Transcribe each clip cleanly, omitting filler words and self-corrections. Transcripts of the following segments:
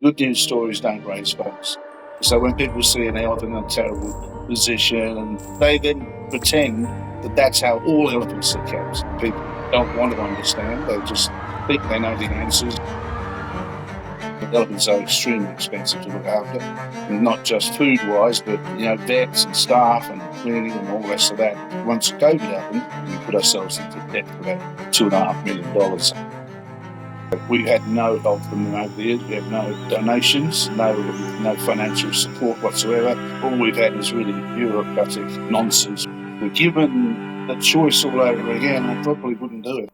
good news stories don't raise funds. So when people see an elephant in a terrible position, and they then pretend that that's how all elephants are kept. People don't want to understand. They just think they know the answers. Elephants are extremely expensive to look after, not just food-wise, but vets and staff and cleaning and all the rest of that. Once COVID happened, we put ourselves into debt for about $2.5 million. We've had no help from them over the years. We have no donations, no financial support whatsoever. All we've had is really bureaucratic nonsense. We're given the choice all over again, I probably wouldn't do it.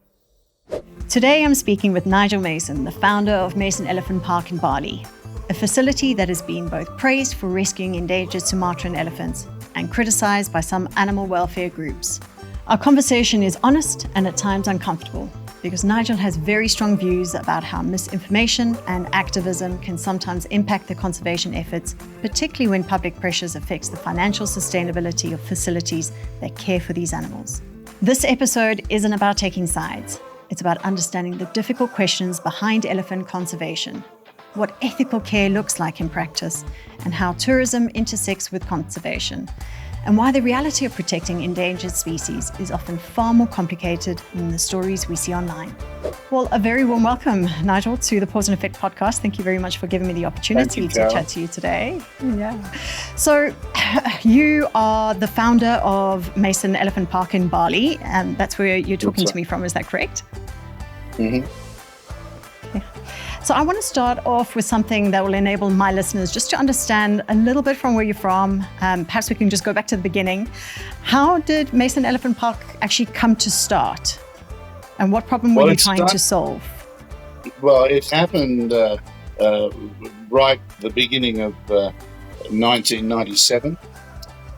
Today I'm speaking with Nigel Mason, the founder of Mason Elephant Park in Bali, a facility that has been both praised for rescuing endangered Sumatran elephants and criticized by some animal welfare groups. Our conversation is honest and at times uncomfortable, because Nigel has very strong views about how misinformation and activism can sometimes impact the conservation efforts, particularly when public pressures affects the financial sustainability of facilities that care for these animals. This episode isn't about taking sides. It's about understanding the difficult questions behind elephant conservation, what ethical care looks like in practice, and how tourism intersects with conservation, and why the reality of protecting endangered species is often far more complicated than the stories we see online. Well, a very warm welcome, Nigel, to the Pause and Effect podcast. Thank you very much for giving me the opportunity to chat to you today. Yeah. So you are the founder of Mason Elephant Park in Bali, and that's where you're talking to me from, is that correct? Mm-hmm. So I want to start off with something that will enable my listeners just to understand a little bit from where you're from. Perhaps we can just go back to the beginning. How did Mason Elephant Park actually come to start? And what problem were you trying to solve? Well, it happened right at the beginning of 1997.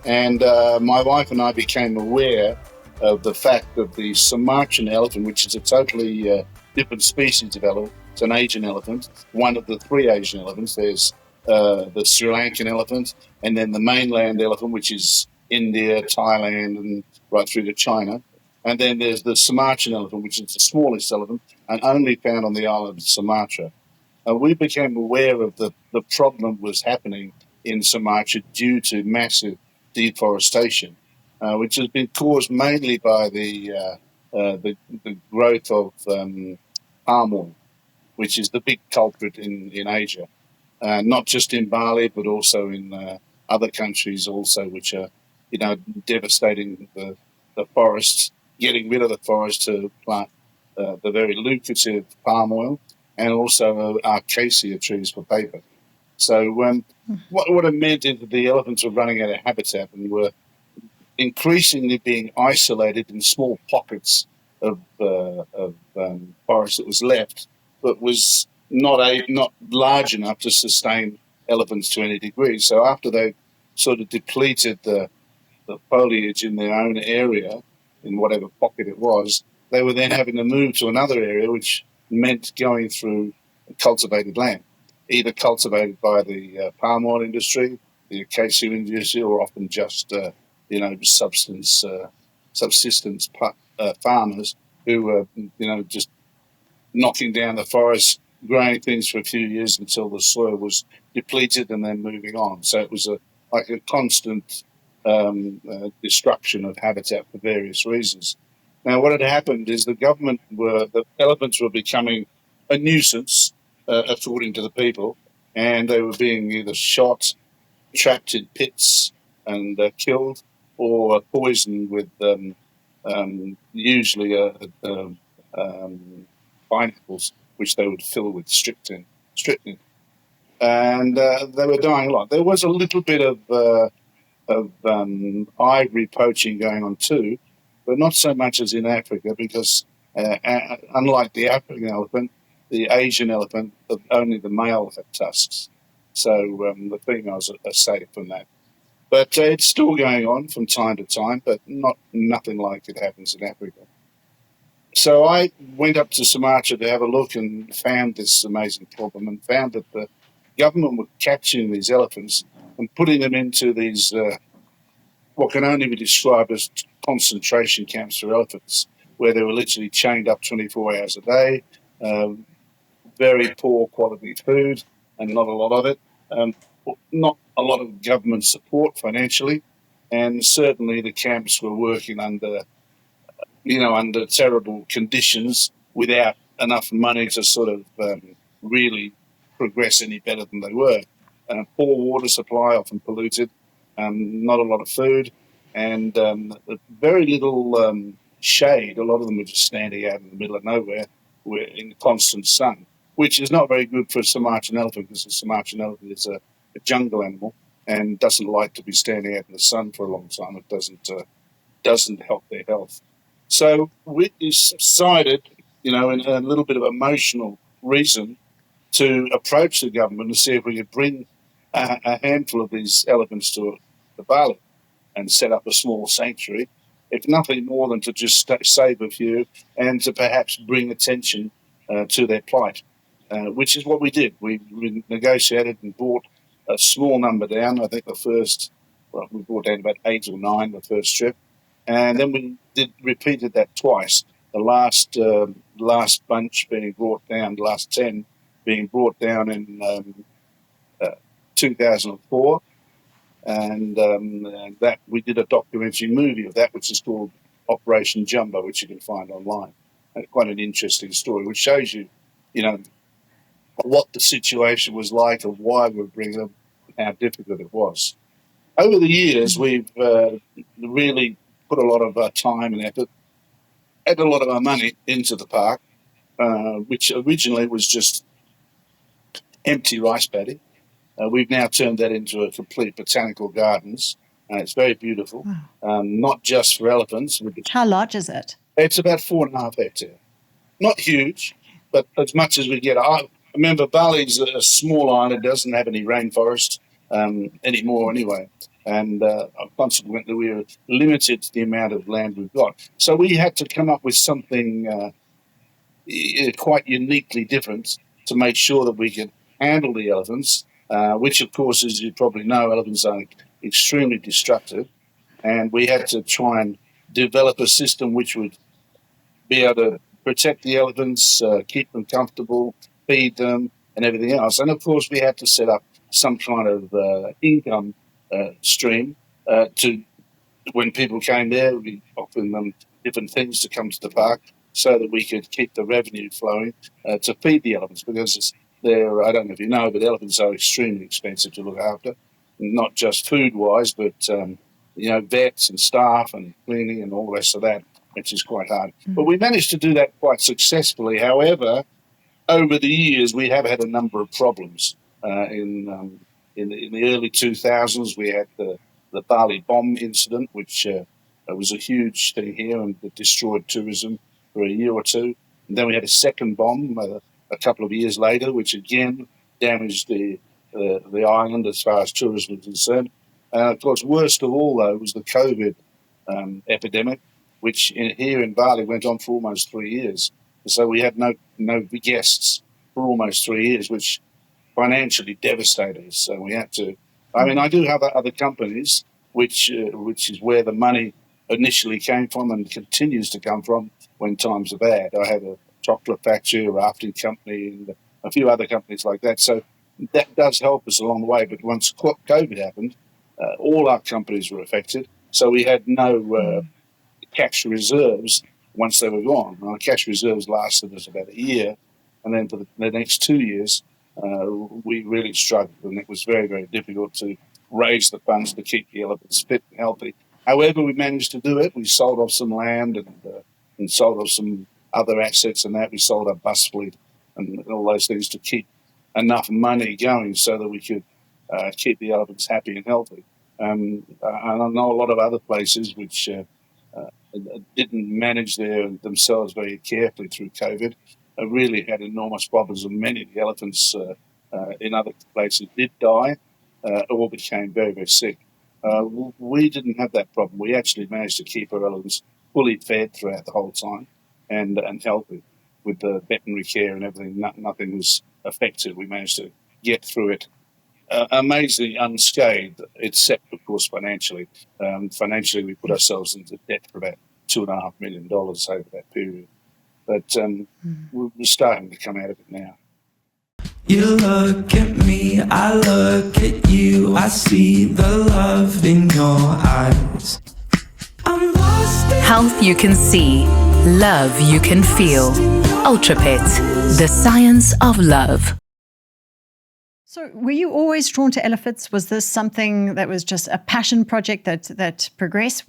And my wife and I became aware of the fact that the Sumatran elephant, which is a totally different species of elephant, it's an Asian elephant, one of the three Asian elephants. There's the Sri Lankan elephant, and then the mainland elephant, which is India, Thailand, and right through to China. And then there's the Sumatran elephant, which is the smallest elephant and only found on the island of Sumatra. We became aware of the problem that was happening in Sumatra due to massive deforestation, which has been caused mainly by the growth of palm oil, which is the big culprit in Asia, not just in Bali, but also in other countries also, which are, devastating the forests, getting rid of the forest to plant the very lucrative palm oil, and also acacia trees for paper. So what it meant is that the elephants were running out of habitat and were increasingly being isolated in small pockets of forest that was left, but was not large enough to sustain elephants to any degree. So after they sort of depleted the foliage in their own area, in whatever pocket it was, they were then having to move to another area, which meant going through cultivated land, either cultivated by the palm oil industry, the acacia industry, or often just subsistence farmers who were just knocking down the forest, growing things for a few years until the soil was depleted and then moving on. So it was like a constant destruction of habitat for various reasons. Now, what had happened is the elephants were becoming a nuisance, according to the people, and they were being either shot, trapped in pits and killed, or poisoned with usually pineapples, which they would fill with strychnine. And they were dying a lot. There was a little bit of ivory poaching going on too, but not so much as in Africa, because unlike the African elephant, the Asian elephant, only the male had tusks. So the females are safe from that. But it's still going on from time to time, but nothing like it happens in Africa. So I went up to Sumatra to have a look and found this amazing problem, and found that the government were capturing these elephants and putting them into these what can only be described as concentration camps for elephants, where they were literally chained up 24 hours a day, very poor quality food, and not a lot of it. Not a lot of government support financially, and certainly the camps were working under terrible conditions without enough money to sort of really progress any better than they were. Poor water supply, often polluted, not a lot of food, and very little shade. A lot of them were just standing out in the middle of nowhere, in constant sun, which is not very good for a Sumatran elephant, because the Sumatran elephant is a jungle animal and doesn't like to be standing out in the sun for a long time. It doesn't help their health. So we decided, in a little bit of emotional reason, to approach the government and see if we could bring a handful of these elephants to Bali and set up a small sanctuary, if nothing more than to just save a few and to perhaps bring attention to their plight, which is what we did. We negotiated and brought a small number down. I think we brought down about 8 or 9 the first trip. And then we repeated that twice. The last bunch being brought down, the last 10 being brought down in 2004, and that we did a documentary movie of that, which is called Operation Jumbo, which you can find online. Quite an interesting story, which shows you, what the situation was like and why we were bringing them, and how difficult it was. Over the years, we've really put a lot of time and effort, and a lot of our money into the park, which originally was just empty rice paddy. We've now turned that into a complete botanical gardens. It's very beautiful, not just for elephants. How large is it? It's about 4.5 hectares. Not huge, but as much as we get. I remember Bali's a small island, doesn't have any rainforest anymore anyway. And consequently, we were limited to the amount of land we've got. So we had to come up with something quite uniquely different to make sure that we could handle the elephants, which, of course, as you probably know, elephants are extremely destructive. And we had to try and develop a system which would be able to protect the elephants, keep them comfortable, feed them, and everything else. And, of course, we had to set up some kind of income stream to, when people came there, we offered them different things to come to the park so that we could keep the revenue flowing to feed the elephants, because I don't know if you know, but elephants are extremely expensive to look after, not just food-wise, but, vets and staff and cleaning and all the rest of that, which is quite hard. But we managed to do that quite successfully. However, over the years, we have had a number of problems. In the early 2000s, we had the Bali bomb incident, which was a huge thing here and it destroyed tourism for a year or two. And then we had a second bomb a couple of years later, which again damaged the island as far as tourism was concerned. Of course, worst of all, though, was the COVID epidemic, which here in Bali went on for almost 3 years. So we had no guests for almost 3 years, which financially devastated us. So we had to. I do have other companies, which is where the money initially came from and continues to come from when times are bad. I have a chocolate factory, a rafting company, and a few other companies like that. So that does help us along the way. But once COVID happened, all our companies were affected. So we had no cash reserves once they were gone. Our cash reserves lasted us about a year. And then for the next 2 years, we really struggled. And it was very, very difficult to raise the funds to keep the elephants fit and healthy. However, we managed to do it. We sold off some land and sold off some other assets and that. We sold our bus fleet and all those things to keep enough money going so that we could keep the elephants happy and healthy. And I know a lot of other places which didn't manage themselves very carefully through COVID, really had enormous problems, and many of the elephants in other places did die or became very, very sick. We didn't have that problem. We actually managed to keep our elephants fully fed throughout the whole time and healthy with the veterinary care and everything. Nothing was affected. We managed to get through it amazingly unscathed, except, of course, financially. Financially, we put ourselves into debt for about $2.5 million over that period. But we're starting to come out of it now. You look at me, I look at you, I see the love in your eyes. I'm lost in Health you can see, love you can feel. UltraPet, the science of love. So, were you always drawn to elephants? Was this something that was just a passion project that progressed?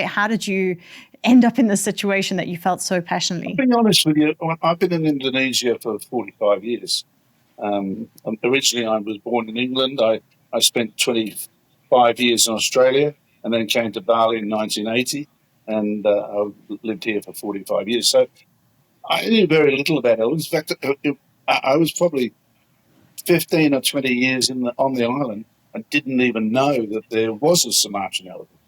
How did you end up in this situation that you felt so passionately? I'll be honest with you, I've been in Indonesia for 45 years. Originally, I was born in England. I spent 25 years in Australia and then came to Bali in 1980, and I lived here for 45 years. So I knew very little about elephants. In fact, I was probably 15 or 20 years on the island and didn't even know that there was a Sumatran elephant.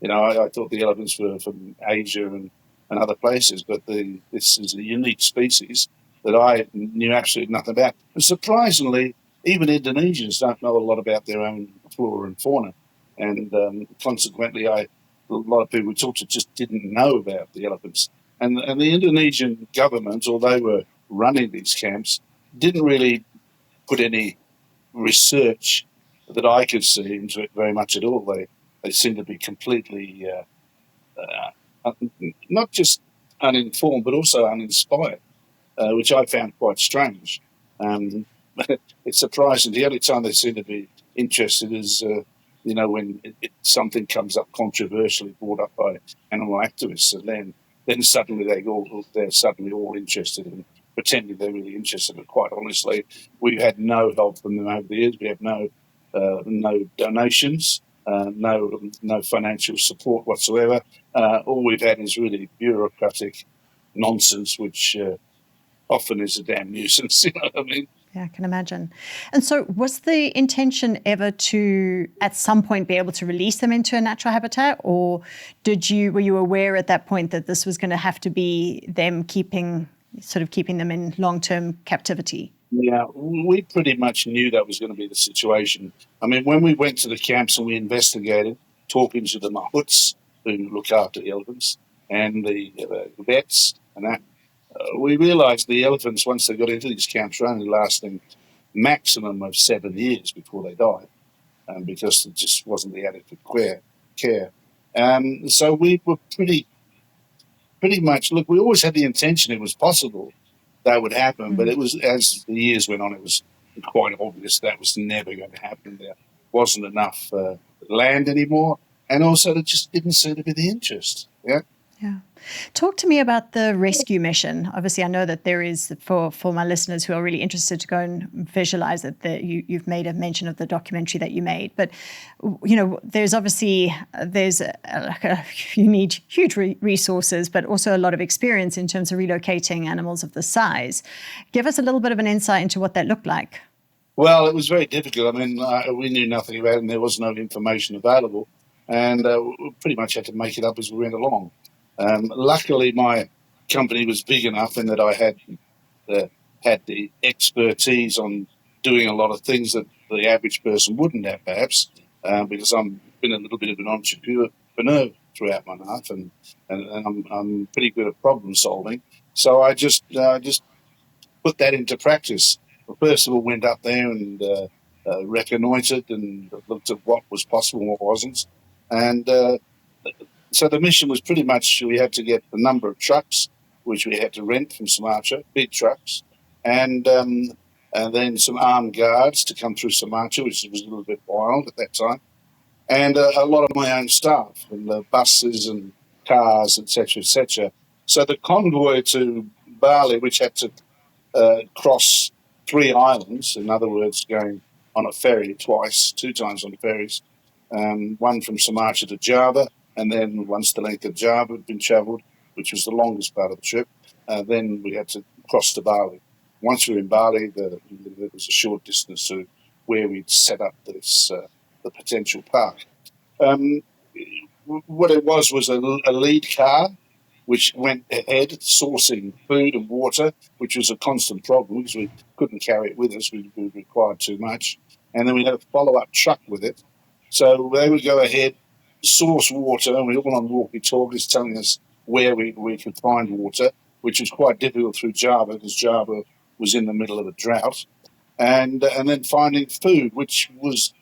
I thought the elephants were from Asia and other places, but this is a unique species that I knew absolutely nothing about. And surprisingly, even Indonesians don't know a lot about their own flora and fauna. And consequently, a lot of people we talked to just didn't know about the elephants. And the Indonesian government, although they were running these camps, didn't really put any research that I could see into it very much at all. They seem to be completely not just uninformed, but also uninspired, which I found quite strange. Um, it's surprising. The only time they seem to be interested is, when something comes up controversially brought up by animal activists, and then suddenly they're suddenly all interested in pretending they're really interested. But quite honestly, we've had no help from them over the years. We have no donations, no financial support whatsoever. All we've had is really bureaucratic nonsense, which often is a damn nuisance. You know what I mean? Yeah, I can imagine. And so, was the intention ever to, at some point, be able to release them into a natural habitat, or were you aware at that point that this was going to have to be them keeping them in long-term captivity? Yeah, we pretty much knew that was going to be the situation. I mean, when we went to the camps and we investigated, talking to the mahouts who look after the elephants and the vets and that, we realised the elephants, once they got into these camps, were only lasting maximum of 7 years before they died, because it just wasn't the adequate care. So we were pretty much, look, we always had the intention it was possible that would happen, but it was, as the years went on, it was quite obvious that was never going to happen. There wasn't enough land anymore, and also there just didn't seem to be the interest. Yeah. Yeah. Talk to me about the rescue mission. Obviously, I know that there is, for my listeners who are really interested to go and visualize it, that you've made a mention of the documentary that you made. But, there's obviously, you need huge resources, but also a lot of experience in terms of relocating animals of this size. Give us a little bit of an insight into what that looked like. Well, it was very difficult. I mean, we knew nothing about it, and there was no information available. And we pretty much had to make it up as we went along. Luckily, my company was big enough in that I had the expertise on doing a lot of things that the average person wouldn't have, perhaps, because I've been a little bit of an entrepreneur throughout my life, and I'm pretty good at problem solving. So I just put that into practice. Well, first of all, went up there and reconnoitred and looked at what was possible and what wasn't, and so the mission was pretty much we had to get a number of trucks, which we had to rent from Sumatra, big trucks, and then some armed guards to come through Sumatra, which was a little bit wild at that time, and a lot of my own staff and the buses and cars, etc., etc. So the convoy to Bali, which had to cross 3 islands, in other words, going on a ferry twice, 2 times on the ferries, one from Sumatra to Java, and then once the length of Java had been travelled, which was the longest part of the trip, then we had to cross to Bali. Once we were in Bali, there was a short distance to where we'd set up the potential park. What it was a lead car which went ahead sourcing food and water, which was a constant problem because we couldn't carry it with us. We required too much. And then we had a follow-up truck with it. So they would go ahead, source water, and we all on walkie-talkies telling us where we could find water, which was quite difficult through Java because Java was in the middle of a drought. and then finding food, which was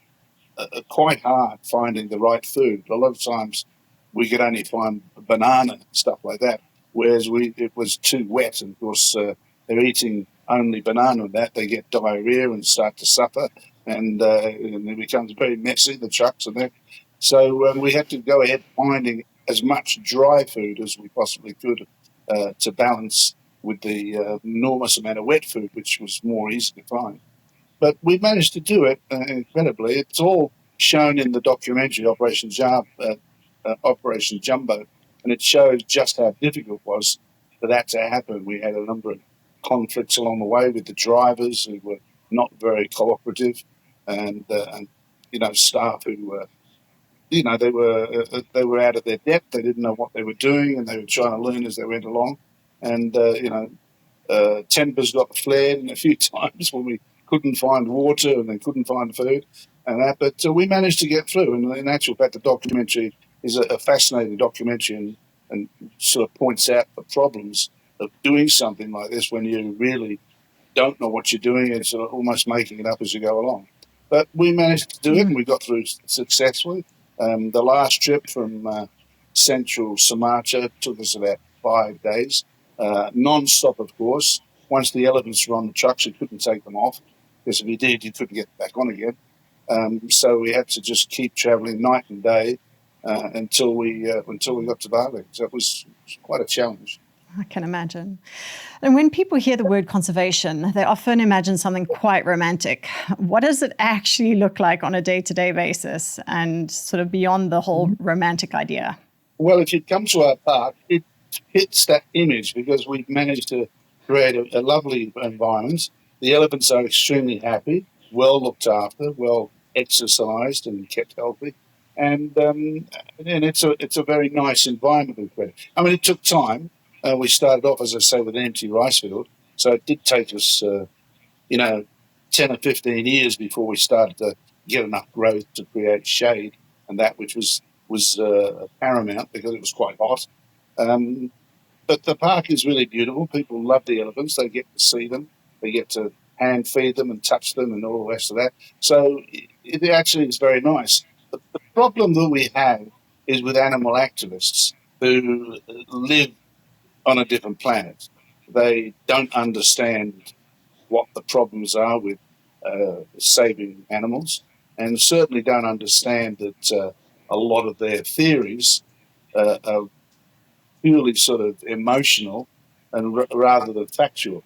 quite hard, finding the right food. A lot of times we could only find banana and stuff like that, whereas it was too wet, and of course they're eating only banana and that, they get diarrhea and start to suffer, and it becomes very messy, the trucks and that. So we had to go ahead finding as much dry food as we possibly could to balance with the enormous amount of wet food, which was more easy to find. But we managed to do it incredibly. It's all shown in the documentary Operation Jumbo, and it shows just how difficult it was for that to happen. We had a number of conflicts along the way with the drivers who were not very cooperative, and staff who were they were out of their depth. They didn't know what they were doing, and they were trying to learn as they went along. And tempers got flared a few times when we couldn't find water and then couldn't find food and that. But we managed to get through. And in actual fact, the documentary is a fascinating documentary and sort of points out the problems of doing something like this when you really don't know what you're doing and sort of almost making it up as you go along. But we managed to do it, and we got through successfully. The last trip from central Sumatra took us about 5 days, non-stop, of course. Once the elephants were on the trucks, you couldn't take them off, because if you did, you couldn't get back on again. So we had to just keep travelling night and day until we got to Bali. So it was quite a challenge. I can imagine. And when people hear the word conservation, they often imagine something quite romantic. What does it actually look like on a day-to-day basis, and sort of beyond the whole romantic idea? Well, if you come to our park, it fits that image because we've managed to create a lovely environment. The elephants are extremely happy, well looked after, well exercised and kept healthy. And it's a very nice environment we've created. I mean, it took time. We started off, as I say, with an empty rice field. So it did take us, 10 or 15 years before we started to get enough growth to create shade, and that which was paramount because it was quite hot. But the park is really beautiful. People love the elephants. They get to see them. They get to hand feed them and touch them and all the rest of that. So it actually is very nice. But the problem that we have is with animal activists who live on a different planet. They don't understand what the problems are with saving animals, and certainly don't understand that a lot of their theories are purely sort of emotional and rather than factual.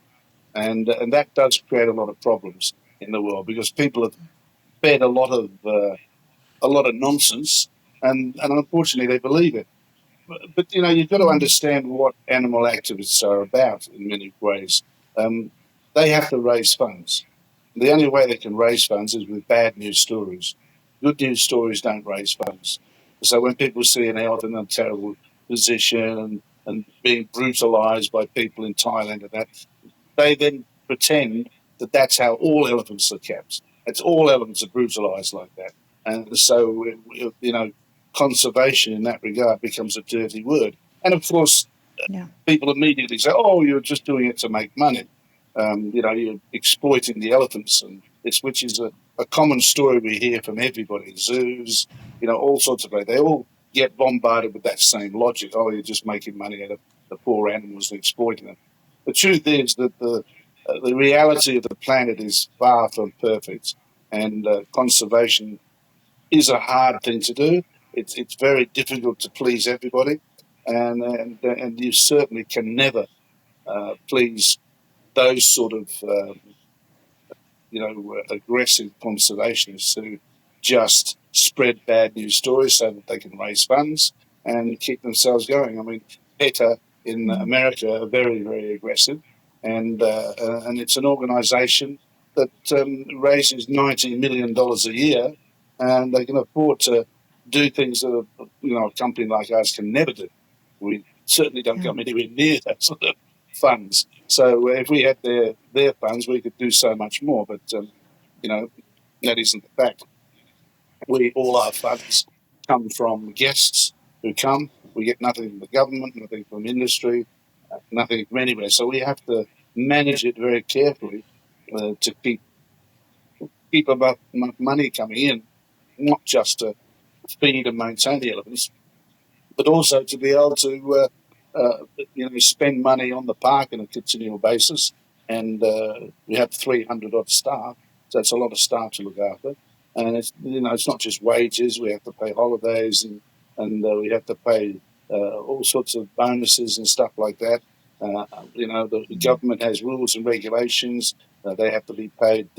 And that does create a lot of problems in the world because people have fed a lot of nonsense, and unfortunately they believe it. But you've got to understand what animal activists are about in many ways. They have to raise funds. The only way they can raise funds is with bad news stories. Good news stories don't raise funds. So when people see an elephant in a terrible position and being brutalised by people in Thailand and that, they then pretend that that's how all elephants are kept. It's all elephants are brutalised like that. And so, conservation in that regard becomes a dirty word. And of course, people immediately say, oh, you're just doing it to make money. You're exploiting the elephants, which is a common story we hear from everybody. Zoos, all sorts of places. They all get bombarded with that same logic. Oh, you're just making money out of the poor animals and exploiting them. The truth is that the reality of the planet is far from perfect, and conservation is a hard thing to do. It's very difficult to please everybody, and you certainly can never please those sort of aggressive conservationists who just spread bad news stories so that they can raise funds and keep themselves going. I mean, PETA in America are very, very aggressive, and it's an organisation that raises $90 million a year, and they can afford to do things that a company like ours can never do. We certainly don't come anywhere near that sort of funds. So if we had their funds, we could do so much more. But that isn't the fact. All our funds come from guests who come. We get nothing from the government, nothing from industry, nothing from anywhere. So we have to manage it very carefully to keep keep enough money coming in, not just to feed and maintain the elephants, but also to be able to spend money on the park on a continual basis. And we have 300 odd staff, so it's a lot of staff to look after. And it's not just wages. We have to pay holidays, and we have to pay all sorts of bonuses and stuff like that. The government has rules and regulations. They have to be paid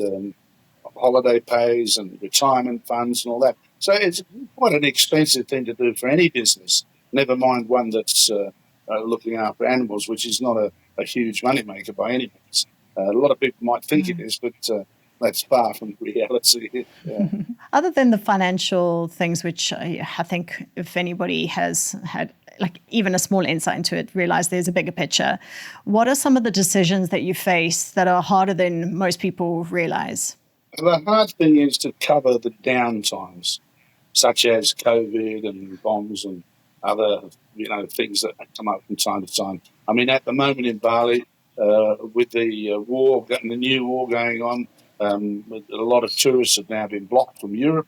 holiday pays and retirement funds and all that. So it's quite an expensive thing to do for any business, never mind one that's looking after animals, which is not a huge moneymaker by any means. A lot of people might think it is, but that's far from reality. Yeah. Other than the financial things, which I think if anybody has had like even a small insight into it, realize there's a bigger picture. What are some of the decisions that you face that are harder than most people realize? The hard thing is to cover the downtimes, such as COVID and bombs and other, things that come up from time to time. I mean, at the moment in Bali, with the war, the new war going on, a lot of tourists have now been blocked from Europe,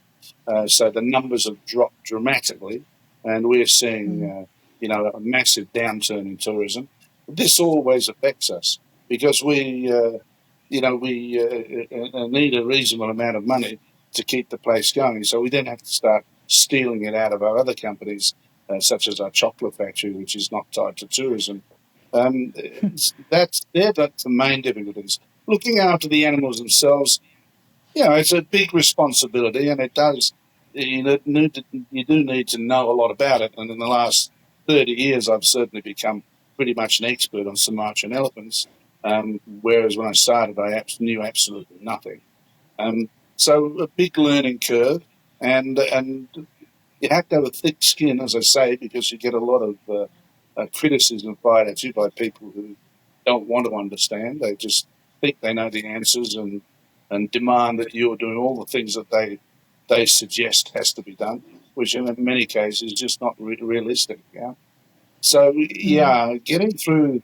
so the numbers have dropped dramatically, and we're seeing, a massive downturn in tourism. This always affects us because we need a reasonable amount of money to keep the place going. So we then have to start stealing it out of our other companies, such as our chocolate factory, which is not tied to tourism. They're the main difficulties. Looking after the animals themselves, it's a big responsibility, and it does. You do need to know a lot about it. And in the last 30 years, I've certainly become pretty much an expert on Sumatran elephants. Whereas when I started, I knew absolutely nothing. So a big learning curve, and you have to have a thick skin, as I say, because you get a lot of criticism fired at you by people who don't want to understand. They just think they know the answers and demand that you're doing all the things that they suggest has to be done, which in many cases is just not realistic. Yeah. So getting through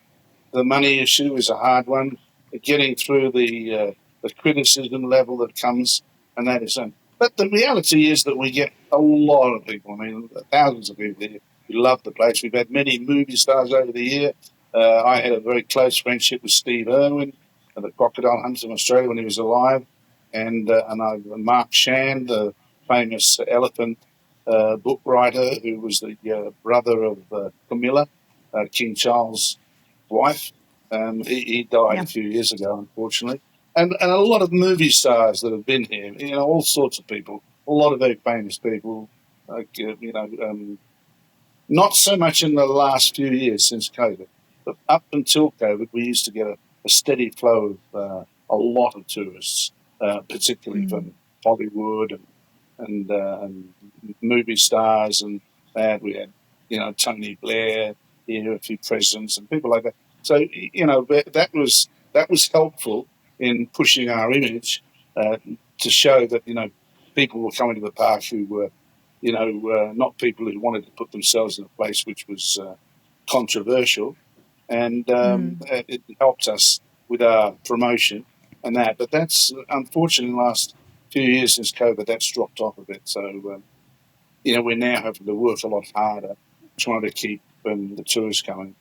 the money issue is a hard one. Getting through the criticism level that comes, and that is. But the reality is that we get a lot of people. I mean, thousands of people here who love the place. We've had many movie stars over the year. I had a very close friendship with Steve Irwin, the crocodile hunter in Australia when he was alive, and Mark Shand, the famous elephant book writer, who was the brother of Camilla, King Charles' wife. He died a few years ago, unfortunately. And a lot of movie stars that have been here, all sorts of people, a lot of very famous people, like, not so much in the last few years since COVID, but up until COVID, we used to get a steady flow of a lot of tourists, particularly from Hollywood and movie stars and that. We had, Tony Blair here, a few presidents and people like that. So, that was helpful in pushing our image to show that, people were coming to the park who were, not people who wanted to put themselves in a place which was controversial. And it helped us with our promotion and that. But that's, unfortunately, in the last few years since COVID, that's dropped off a bit. So, we're now having to work a lot harder trying to keep the tourists coming.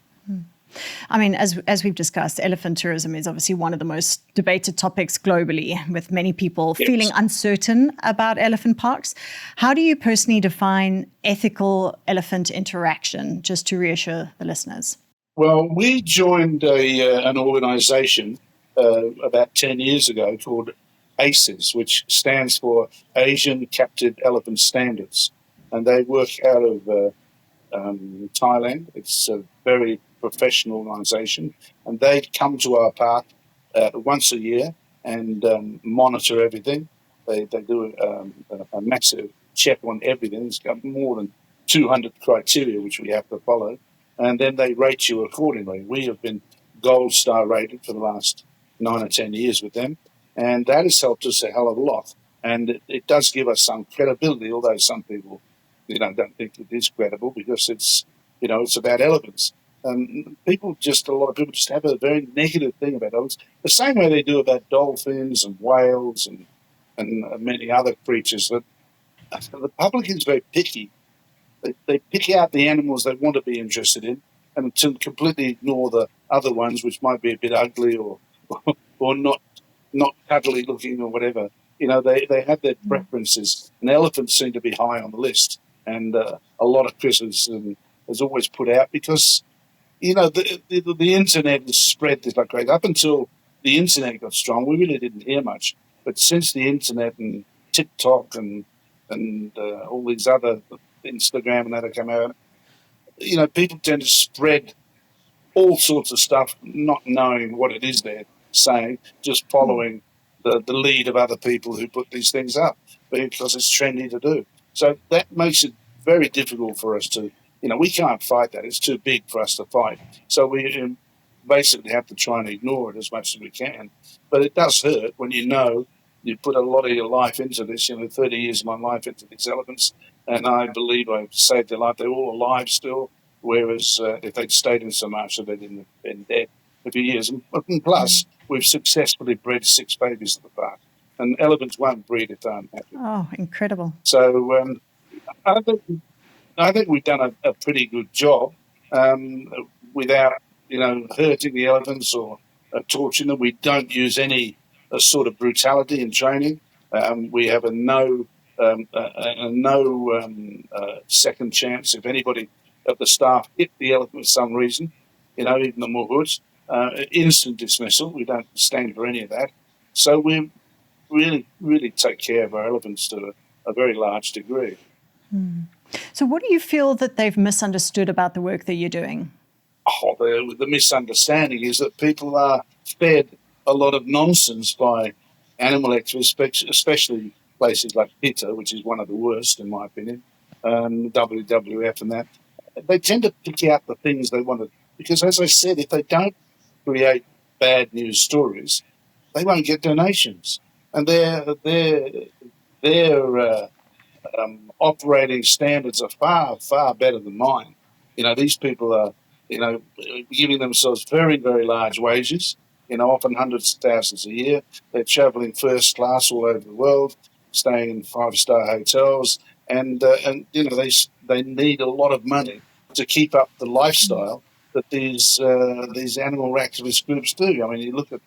I mean, as we've discussed, elephant tourism is obviously one of the most debated topics globally, with many people feeling uncertain about elephant parks. How do you personally define ethical elephant interaction, just to reassure the listeners? Well, we joined an organisation about 10 years ago called ACES, which stands for Asian Captive Elephant Standards. And they work out of Thailand. It's a very professional organisation, and they come to our park once a year and monitor everything. They do a massive check on everything. It's got more than 200 criteria which we have to follow, and then they rate you accordingly. We have been gold star rated for the last 9 or 10 years with them, and that has helped us a hell of a lot. And it does give us some credibility, although some people don't think it is credible because it's about elephants. A lot of people just have a very negative thing about elephants, the same way they do about dolphins and whales and and many other creatures. That the public is very picky. They pick out the animals they want to be interested in, and to completely ignore the other ones, which might be a bit ugly or or not cuddly looking or whatever. They have their preferences, and elephants seem to be high on the list. And a lot of criticism is always put out because the internet has spread this like crazy. Up until the internet got strong, we really didn't hear much. But since the internet and TikTok and all these other Instagram and that have come out, people tend to spread all sorts of stuff, not knowing what it is they're saying, just following the lead of other people who put these things up because it's trendy to do. So that makes it very difficult for us to, we can't fight that. It's too big for us to fight. So we basically have to try and ignore it as much as we can. But it does hurt when you put a lot of your life into this, 30 years of my life into these elephants, and I believe I've saved their life. They're all alive still. Whereas if they'd stayed in Sumatra, they'd have been dead for a few years. And plus, we've successfully bred 6 babies at the park. And elephants won't breed if they aren't happy. Oh, incredible. So I think we've done a pretty good job without, hurting the elephants or torturing them. We don't use any sort of brutality in training. We have a no second chance if anybody of the staff hit the elephant for some reason, even the Muhuts, instant dismissal. We don't stand for any of that. So we really, really take care of our elephants to a very large degree. So what do you feel that they've misunderstood about the work that you're doing? Oh, the misunderstanding is that people are fed a lot of nonsense by animal experts, especially places like PETA, which is one of the worst, in my opinion, WWF and that. They tend to pick out the things they want to, because as I said, if they don't create bad news stories, they won't get donations. And their operating standards are far, far better than mine. These people are, giving themselves very, very large wages, often hundreds of thousands a year. They're traveling first class all over the world, staying in 5-star hotels, and they need a lot of money to keep up the lifestyle that these animal activist groups do. I mean, you look at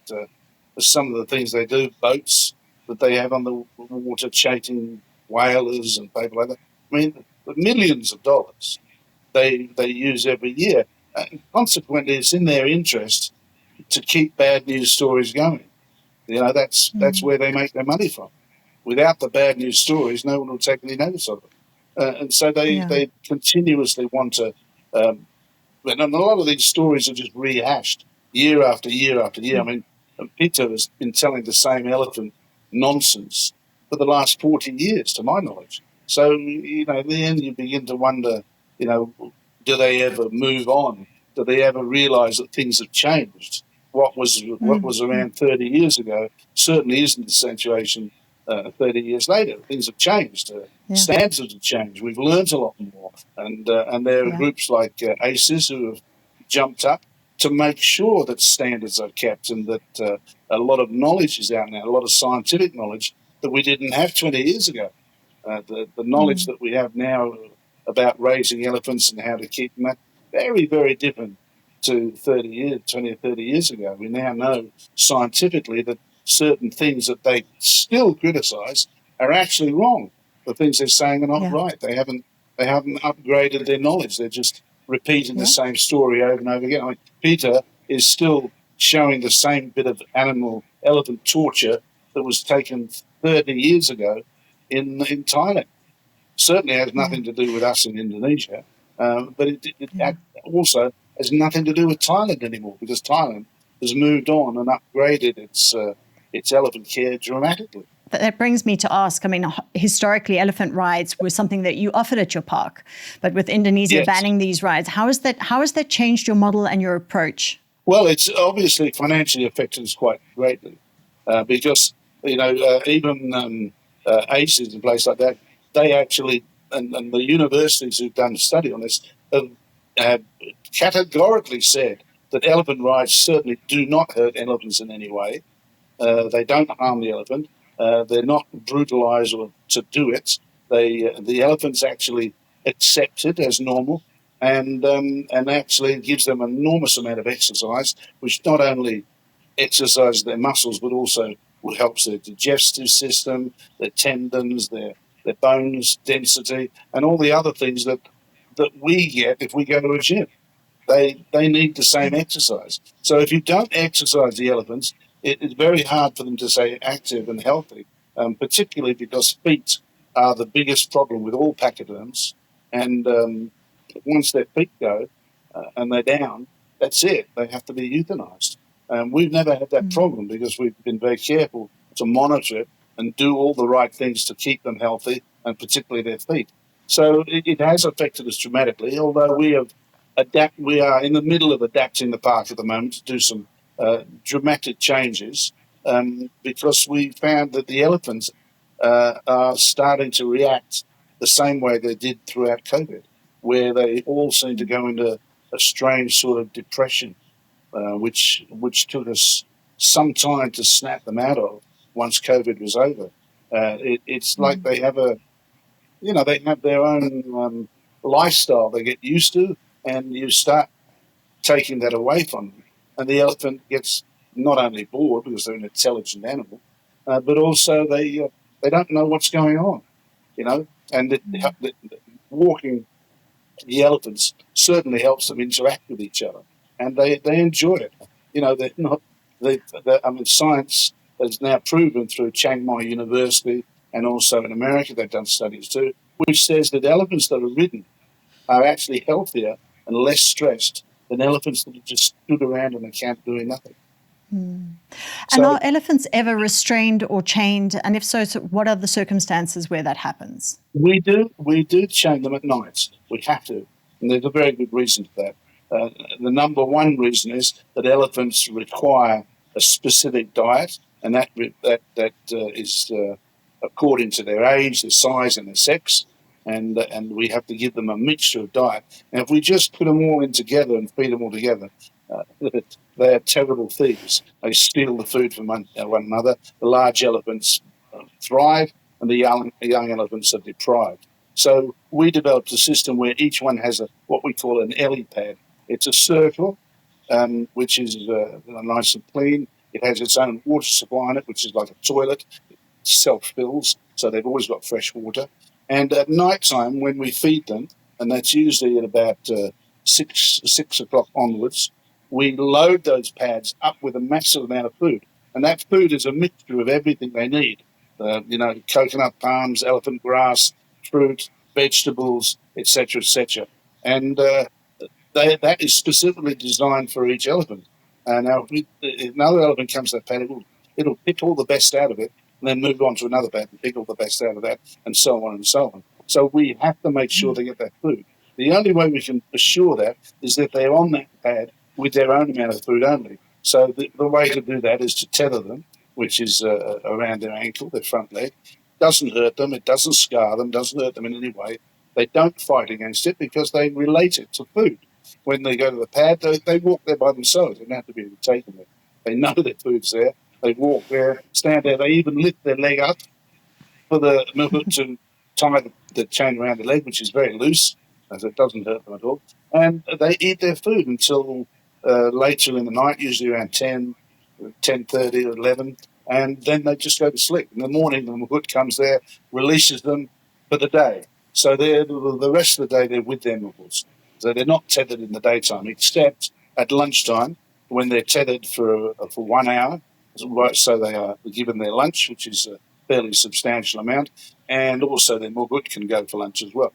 some of the things they do, boats that they have on the water chasing whalers and people like that. I mean, millions of dollars they use every year. And consequently, it's in their interest to keep bad news stories going. That's where they make their money from. Without the bad news stories, no one will take any notice of them. And so they continuously want to. And a lot of these stories are just rehashed year after year after year. I mean, Peter has been telling the same elephant nonsense for the last 40 years, to my knowledge. So, then you begin to wonder, do they ever move on? Do they ever realise that things have changed? What was around 30 years ago certainly isn't the situation 30 years later. Things have changed. Standards have changed. We've learned a lot more. And there are groups like ACES who have jumped up to make sure that standards are kept and that a lot of knowledge is out now, a lot of scientific knowledge that we didn't have 20 years ago. The knowledge that we have now about raising elephants and how to keep them, very, very different to 20 or 30 years ago. We now know scientifically that certain things that they still criticise are actually wrong. The things they're saying are not right. They haven't upgraded their knowledge. They're just repeating the same story over and over again. I mean, Peter is still showing the same bit of elephant torture that was taken 30 years ago in Thailand. Certainly has nothing to do with us in Indonesia, but it also has nothing to do with Thailand anymore, because Thailand has moved on and upgraded its elephant care dramatically. That brings me to ask, I mean, historically, elephant rides were something that you offered at your park, but with Indonesia banning these rides, how has that changed your model and your approach? Well, it's obviously financially affected us quite greatly because, even ACES and places like that, they actually, and the universities who've done a study on this, have categorically said that elephant rides certainly do not hurt elephants in any way. They don't harm the elephant. They're not brutalized or to do it. The elephants actually accept it as normal, and actually it gives them an enormous amount of exercise, which not only exercises their muscles but also helps their digestive system, their tendons, their bones density, and all the other things that we get if we go to a gym. They need the same exercise. So if you don't exercise the elephants, it's very hard for them to stay active and healthy, particularly because feet are the biggest problem with all pachyderms. And once their feet go and they're down, that's it. They have to be euthanized. We've never had that problem because we've been very careful to monitor it and do all the right things to keep them healthy, and particularly their feet. So it has affected us dramatically, although we are in the middle of adapting the park at the moment to do some dramatic changes, because we found that the elephants are starting to react the same way they did throughout COVID, where they all seem to go into a strange sort of depression, which took us some time to snap them out of once COVID was over. It's like they have they have their own lifestyle they get used to, and you start taking that away from them. And the elephant gets not only bored because they're an intelligent animal, but also they don't know what's going on, and walking the elephants certainly helps them interact with each other, and they enjoy it. They're not. Science has now proven through Chiang Mai University and also in America they've done studies too, which says that elephants that are ridden are actually healthier and less stressed than elephants that have just stood around in a camp doing nothing. And So are elephants ever restrained or chained? And if so, what are the circumstances where that happens? we do chain them at night. We have to, and there's a very good reason for that. The number one reason is that elephants require a specific diet, and that is according to their age, their size, and their sex. And we have to give them a mixture of diet. And if we just put them all in together and feed them all together, they are terrible thieves. They steal the food from one another. The large elephants thrive, and the young elephants are deprived. So we developed a system where each one has what we call an helipad. It's a circle, which is nice and clean. It has its own water supply in it, which is like a toilet. It self-fills, so they've always got fresh water. And at night time, when we feed them, and that's usually at about 6 o'clock onwards, we load those pads up with a massive amount of food. And that food is a mixture of everything they need. Coconut palms, elephant grass, fruit, vegetables, etc., etc. And that is specifically designed for each elephant. Now, if another elephant comes to that pad, it'll pick all the best out of it, and then move on to another pad and pick all the best out of that, and so on and so on. So we have to make sure they get that food. The only way we can assure that is that they're on that pad with their own amount of food only. So the way to do that is to tether them, which is around their ankle, their front leg. Doesn't hurt them, it doesn't scar them, doesn't hurt them in any way. They don't fight against it because they relate it to food. When they go to the pad, they walk there by themselves. They don't have to be taken there. They know their food's there. They walk there, stand there. They even lift their leg up for the to tie the chain around the leg, which is very loose, as it doesn't hurt them at all. And they eat their food until later in the night, usually around 10:30 or 11, and then they just go to sleep. In the morning, the mahout comes there, releases them for the day. So the rest of the day, they're with their mahouts. So they're not tethered in the daytime, except at lunchtime when they're tethered for 1 hour. So they are given their lunch, which is a fairly substantial amount, and also their mahout can go for lunch as well.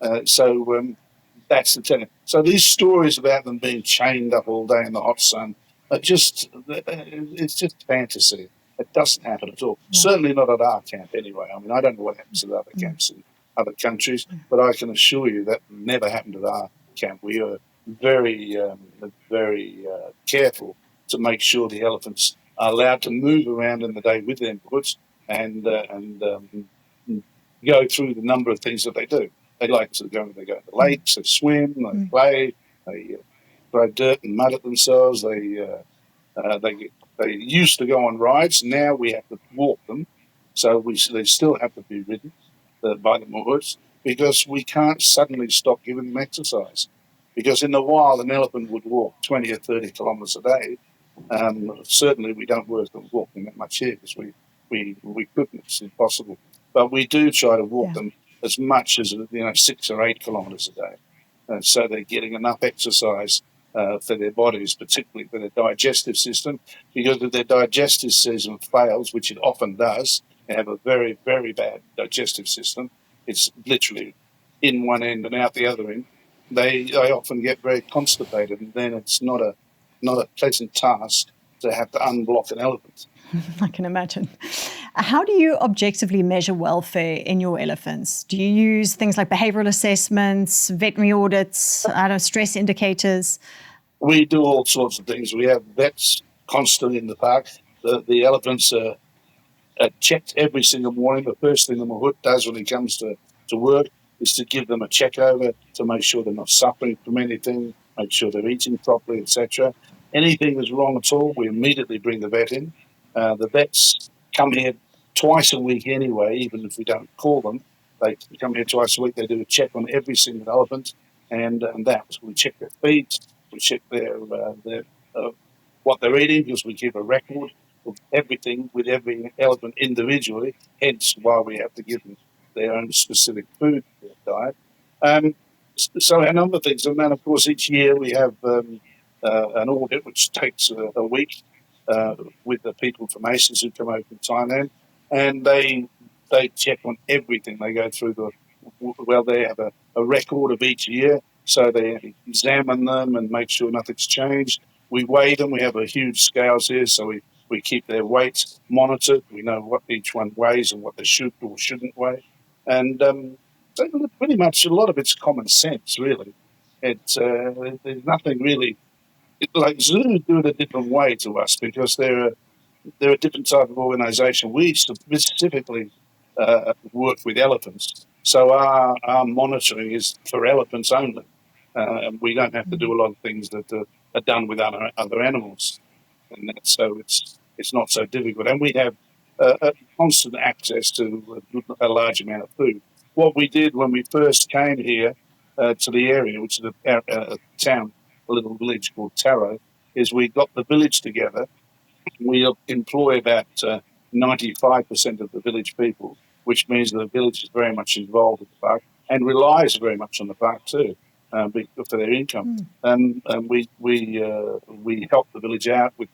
That's the tenor. So these stories about them being chained up all day in the hot sun are it's just fantasy. It doesn't happen at all. Yeah. Certainly not at our camp anyway. I mean, I don't know what happens at other camps in other countries, but I can assure you that never happened at our camp. We are very careful to make sure the elephants are allowed to move around in the day with their mahouts and go through the number of things that they do. They like to go to the lakes, they swim, they play, they throw dirt and mud at themselves. They used to go on rides. Now we have to walk them So they still have to be ridden by the Mahouts, because we can't suddenly stop giving them exercise. Because in the wild, an elephant would walk 20 or 30 kilometres a day. Certainly, we don't work on walking that much here, because we couldn't. It's impossible. But we do try to walk them as much as 6 or 8 kilometres a day, so they're getting enough exercise for their bodies, particularly for their digestive system. Because if their digestive system fails, which it often does, they have a very, very bad digestive system. It's literally in one end and out the other end. They often get very constipated, and then it's not a pleasant task to have to unblock an elephant. I can imagine. How do you objectively measure welfare in your elephants? Do you use things like behavioral assessments, veterinary audits, stress indicators? We do all sorts of things. We have vets constantly in the park. The elephants are checked every single morning. The first thing the Mahout does when he comes to work is to give them a check over to make sure they're not suffering from anything, make sure they're eating properly, etc. Anything is wrong at all, we immediately bring the vet in. The vets come here twice a week anyway, even if we don't call them. They come here twice a week. They do a check on every single elephant, and we check their feet, we check their what they're eating, because we keep a record of everything with every elephant individually, hence why we have to give them their own specific food diet. So a number of things. And then, of course, each year we have an audit which takes a week with the people from ACES who come over from Thailand, and they check on everything. They go through they have a record of each year, so they examine them and make sure nothing's changed. We weigh them. We have a huge scales here, so we keep their weight monitored. We know what each one weighs and what they should or shouldn't weigh. And so pretty much a lot of it's common sense, really. There's nothing really. Like zoos do it a different way to us, because they're a different type of organisation. We specifically work with elephants, so our monitoring is for elephants only. And we don't have to do a lot of things that are done with other animals, and so it's not so difficult. And we have constant access to a large amount of food. What we did when we first came here to the area, which is a town, a little village called Taro, is we got the village together. We employ about 95% of the village people, which means that the village is very much involved in the park and relies very much on the park too for their income. And we help the village out with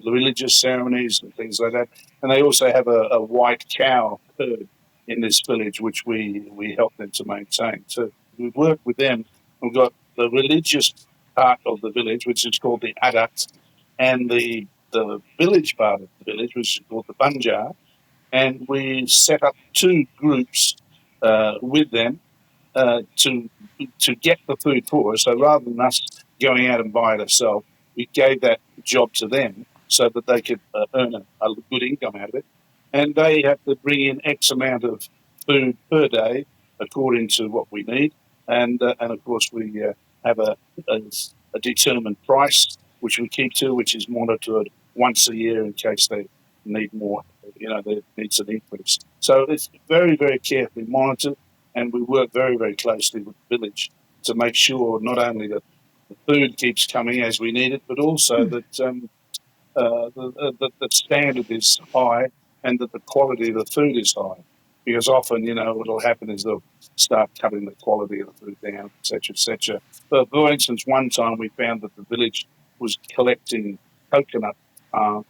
religious ceremonies and things like that. And they also have a white cow herd in this village, which we help them to maintain. So we work with them. We've got the religious part of the village, which is called the adat, and the village part of the village, which is called the Banjar, and we set up two groups with them to get the food for us. So rather than us going out and buy it ourselves, we gave that job to them so that they could earn a good income out of it. And they have to bring in X amount of food per day according to what we need. And of course, we have a determined price, which we keep to, which is monitored once a year in case they need more, there needs an increase. So it's very, very carefully monitored, and we work very, very closely with the village to make sure not only that the food keeps coming as we need it, but also that the standard is high and that the quality of the food is high. Because often, what will happen is they'll start cutting the quality of the food down, et cetera, et cetera. But for instance, one time we found that the village was collecting coconut palm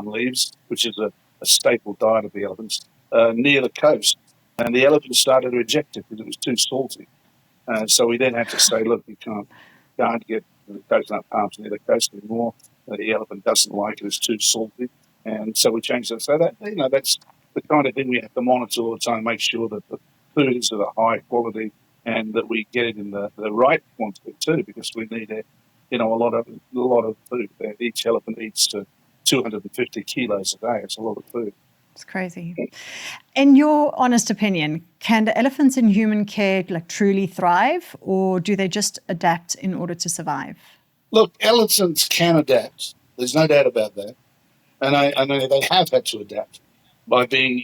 leaves, which is a staple diet of the elephants, near the coast. And the elephants started to reject it because it was too salty. So we then had to say, look, you can't get the coconut palms near the coast anymore. The elephant doesn't like it; it's too salty, and so we changed it. So that's the kind of thing we have to monitor all the time, make sure that the food is of a high quality and that we get it in the right quantity too, because we need a lot of food. Each elephant eats 250 kilos a day. It's a lot of food. It's crazy. In your honest opinion, can the elephants in human care truly thrive, or do they just adapt in order to survive? Look, elephants can adapt. There's no doubt about that. And I know they have had to adapt. by being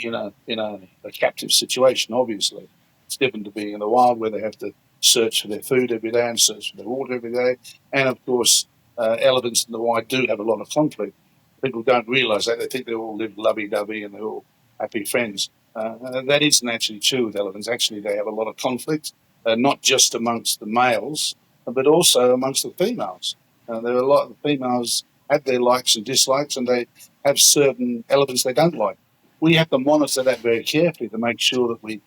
in a captive situation. Obviously, it's different to being in the wild where they have to search for their food every day and search for their water every day. And of course, elephants in the wild do have a lot of conflict. People don't realise that. They think they all live lovey-dovey and they're all happy friends. That isn't actually true with elephants. Actually, they have a lot of conflict, not just amongst the males, but also amongst the females. There are a lot of females have their likes and dislikes, and they have certain elephants they don't like. We have to monitor that very carefully to make sure that we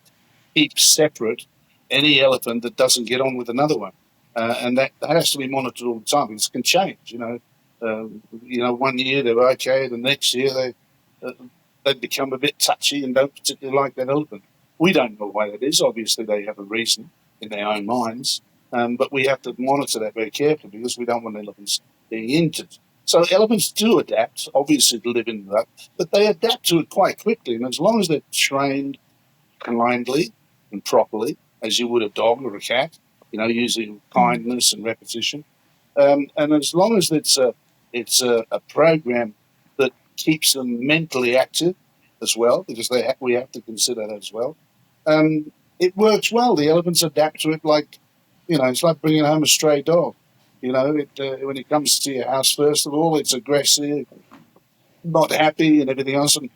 keep separate any elephant that doesn't get on with another one. And that has to be monitored all the time because it can change. One year they're okay, the next year they become a bit touchy and don't particularly like that elephant. We don't know why that is. Obviously, they have a reason in their own minds, but we have to monitor that very carefully because we don't want elephants being injured. So elephants do adapt, obviously, to live in that, but they adapt to it quite quickly. And as long as they're trained kindly and properly, as you would a dog or a cat, using kindness and repetition, and as long as it's a program that keeps them mentally active as well, because we have to consider that as well, it works well. The elephants adapt to it like, it's like bringing home a stray dog. When it comes to your house, first of all, it's aggressive, not happy, and everything else. And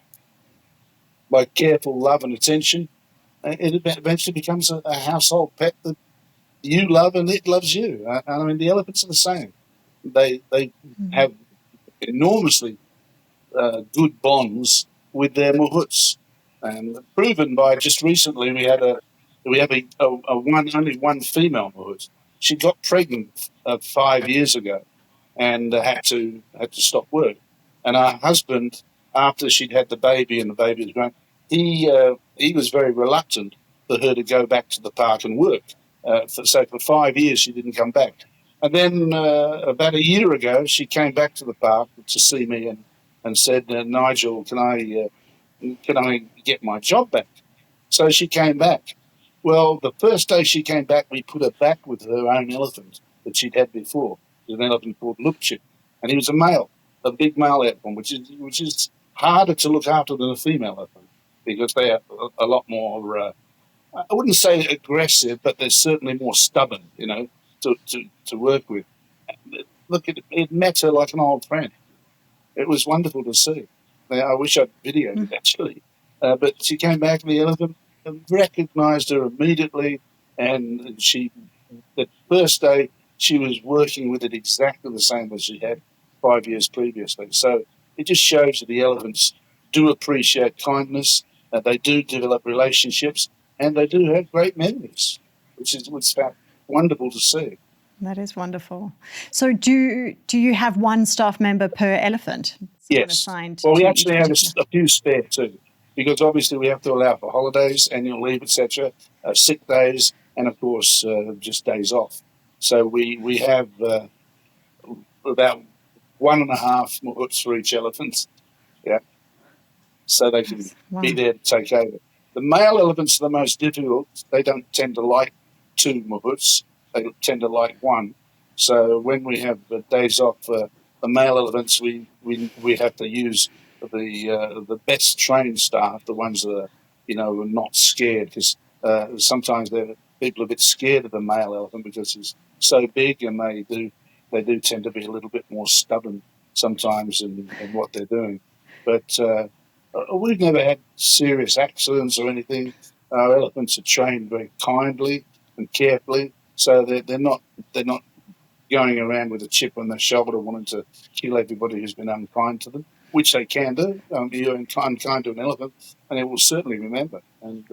by careful love and attention, it eventually becomes a household pet that you love and it loves you. I mean, the elephants are the same. They have enormously good bonds with their mahouts, and proven by just recently we have only one female mahout. She got pregnant 5 years ago and had to stop work. And her husband, after she'd had the baby and the baby was grown, he was very reluctant for her to go back to the park and work. So for 5 years she didn't come back. And then about a year ago she came back to the park to see me and said, Nigel, can I get my job back? So she came back. Well, the first day she came back, we put her back with her own elephant that she'd had before, an elephant called Lupchip, and he was a big male elephant, which is harder to look after than a female elephant because they are a lot more. I wouldn't say aggressive, but they're certainly more stubborn, to work with. Look, it met her like an old friend. It was wonderful to see. I wish I'd videoed it, actually. But she came back, and the elephant recognised her immediately, and the first day, she was working with it exactly the same as she had 5 years previously. So it just shows that the elephants do appreciate kindness, they do develop relationships, and they do have great memories, which is wonderful to see. That is wonderful. So do you have one staff member per elephant? Yes. Well, we actually have a few spare too, because obviously we have to allow for holidays, annual leave, etc., sick days, and of course just days off. So we have about 1.5 mahouts for each elephant, so they can be there to take over. The male elephants are the most difficult. They don't tend to like 2 mahouts. They tend to like 1. So when we have days off for the male elephants, we have to use the best trained staff, the ones that are not scared, because sometimes people are a bit scared of the male elephant because he's so big, and they do tend to be a little bit more stubborn sometimes in what they're doing. But we've never had serious accidents or anything. Our elephants are trained very kindly and carefully, so they're not going around with a chip on their shoulder wanting to kill everybody who's been unkind to them, which they can do. You're unkind to an elephant, and it will certainly remember. And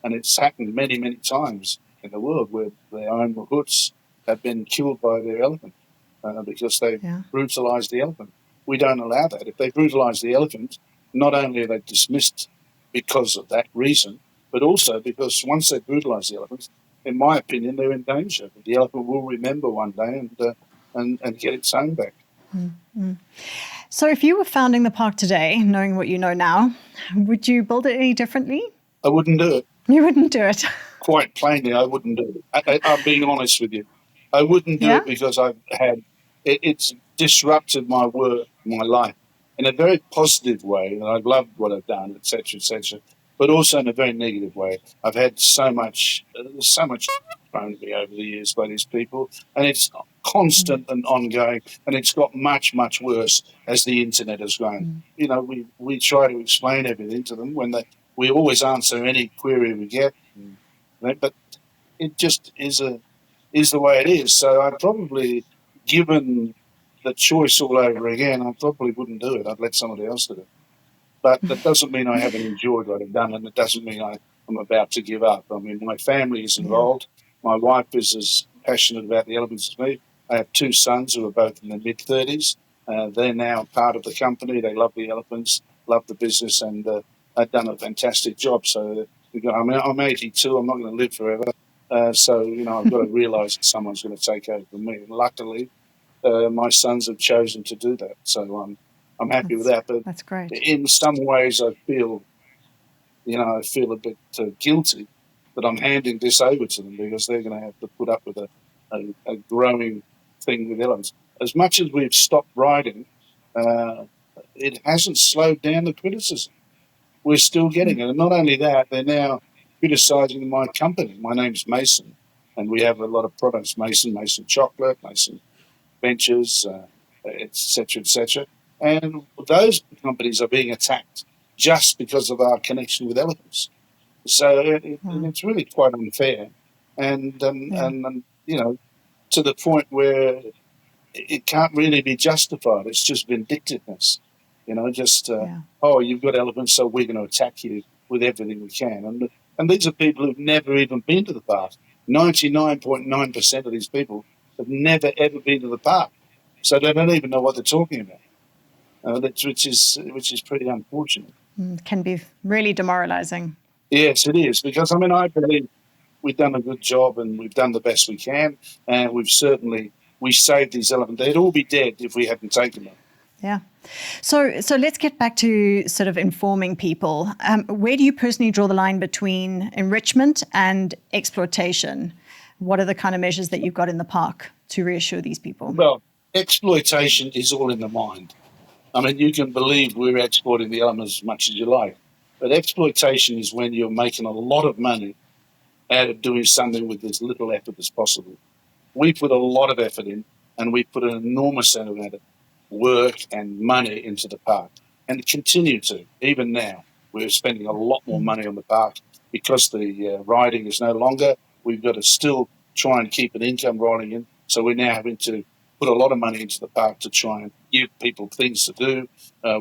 it's happened many, many times in the world where their own mahouts have been killed by their elephant because they've brutalised the elephant. We don't allow that. If they brutalise the elephant, not only are they dismissed because of that reason, but also because once they brutalise the elephants, in my opinion, they're in danger. The elephant will remember one day and get its own back. Mm-hmm. So if you were founding the park today, knowing what you know now, would you build it any differently? I wouldn't do it. You wouldn't do it? Quite plainly, I wouldn't do it. I'm being honest with you. I wouldn't do it because it's disrupted my work, my life. in a very positive way, and I've loved what I've done, etc., but also in a very negative way. I've had so much thrown at me over the years by these people, and it's constant and ongoing, and it's got much, much worse as the internet has grown. You know, we try to explain everything to them we always answer any query we get, but it just is the way it is. So I probably, given the choice all over again, I probably wouldn't do it. I'd let somebody else do it. But that doesn't mean I haven't enjoyed what I've done, and it doesn't mean I'm about to give up. I mean, my family is involved. My wife is as passionate about the elephants as me. I have two sons who are both in their mid-30s. They're now part of the company. They love the elephants, love the business, and they've done a fantastic job. So I'm 82. I'm not going to live forever. So, you know, I've got to realise that someone's going to take over from me. And luckily, my sons have chosen to do that. So I'm happy with that. But that's great. in some ways, I feel a bit guilty that I'm handing this over to them, because they're going to have to put up with a growing thing with elephants. As much as we've stopped riding, it hasn't slowed down the criticism. We're still getting it. And not only that, they're now criticising my company. My name's Mason, and we have a lot of products, Mason Chocolate, Mason Ventures, etc. And those companies are being attacked just because of our connection with elephants. So it's really quite unfair, and you know, to the point where it can't really be justified. It's just vindictiveness, you know. Oh, you've got elephants, so we're going to attack you with everything we can. And these are people who've never even been to the park. 99.9% of these people have never ever been to the park, so they don't even know what they're talking about. Which is pretty unfortunate. Can be really demoralizing. Yes, it is, because I mean, I believe we've done a good job and we've done the best we can, and we saved these elephants. They'd all be dead if we hadn't taken them. Yeah. So let's get back to sort of informing people. Where do you personally draw the line between enrichment and exploitation? What are the kind of measures that you've got in the park to reassure these people? Well, exploitation is all in the mind. I mean, you can believe we're exploiting the elements as much as you like, but exploitation is when you're making a lot of money out of doing something with as little effort as possible. We put a lot of effort in, and we put an enormous amount of work and money into the park, and continue to. Even now, we're spending a lot more money on the park because the riding is no longer. We've got to still try and keep an income rolling in, so we're now having to put a lot of money into the park to try and give people things to do,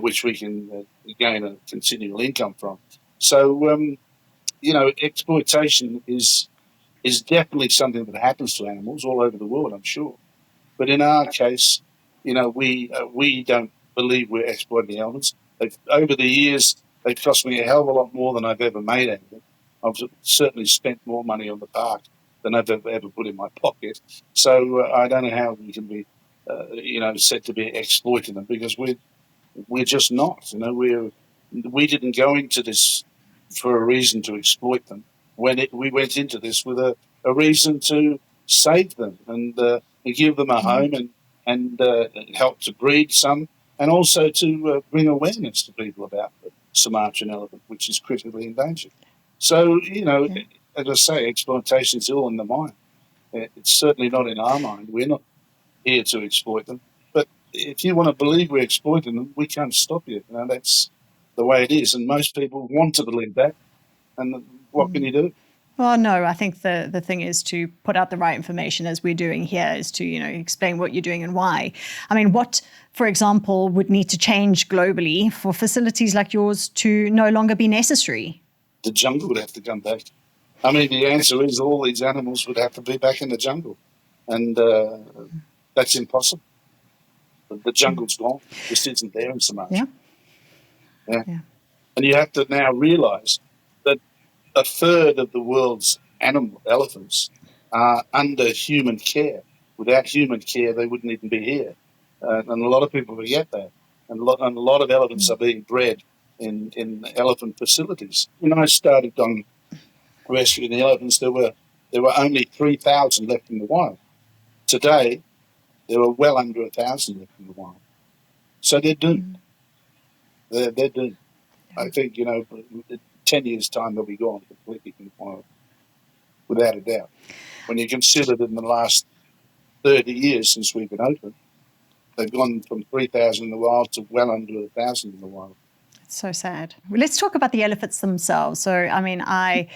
which we can gain a continual income from. So, you know, exploitation is definitely something that happens to animals all over the world, I'm sure. But in our case, you know, we don't believe we're exploiting the elements. Over the years, they've cost me a hell of a lot more than I've ever made out of it. I've certainly spent more money on the park than I've ever put in my pocket. So I don't know how we can be, said to be exploiting them, because we're just not. You know, we didn't go into this for a reason to exploit them. We went into this with a reason to save them and give them a home and help to breed some, and also to bring awareness to people about the Sumatran elephant, which is critically endangered. So, you know, as I say, exploitation is all in the mind. It's certainly not in our mind. We're not here to exploit them. But if you want to believe we're exploiting them, we can't stop you. You know, that's the way it is. And most people want to believe that. And what can you do? Well, no, I think the thing is to put out the right information, as we're doing here, is to, you know, explain what you're doing and why. I mean, what, for example, would need to change globally for facilities like yours to no longer be necessary? The jungle would have to come back. I mean, the answer is all these animals would have to be back in the jungle. And that's impossible. The jungle's gone. Just isn't there in Sumatra. Yeah. And you have to now realise that a third of the world's elephants are under human care. Without human care, they wouldn't even be here. And a lot of people forget that. And a lot of elephants are being bred in elephant facilities. When I started on rescuing the elephants, there were only 3,000 left in the wild. Today, there are well under 1,000 left in the wild. So they're doomed. They're doomed. I think, 10 years' time they'll be gone completely from the wild, without a doubt. When you consider that in the last 30 years since we've been open, they've gone from 3,000 in the wild to well under 1,000 in the wild. It's so sad. Well, let's talk about the elephants themselves. So, I mean, I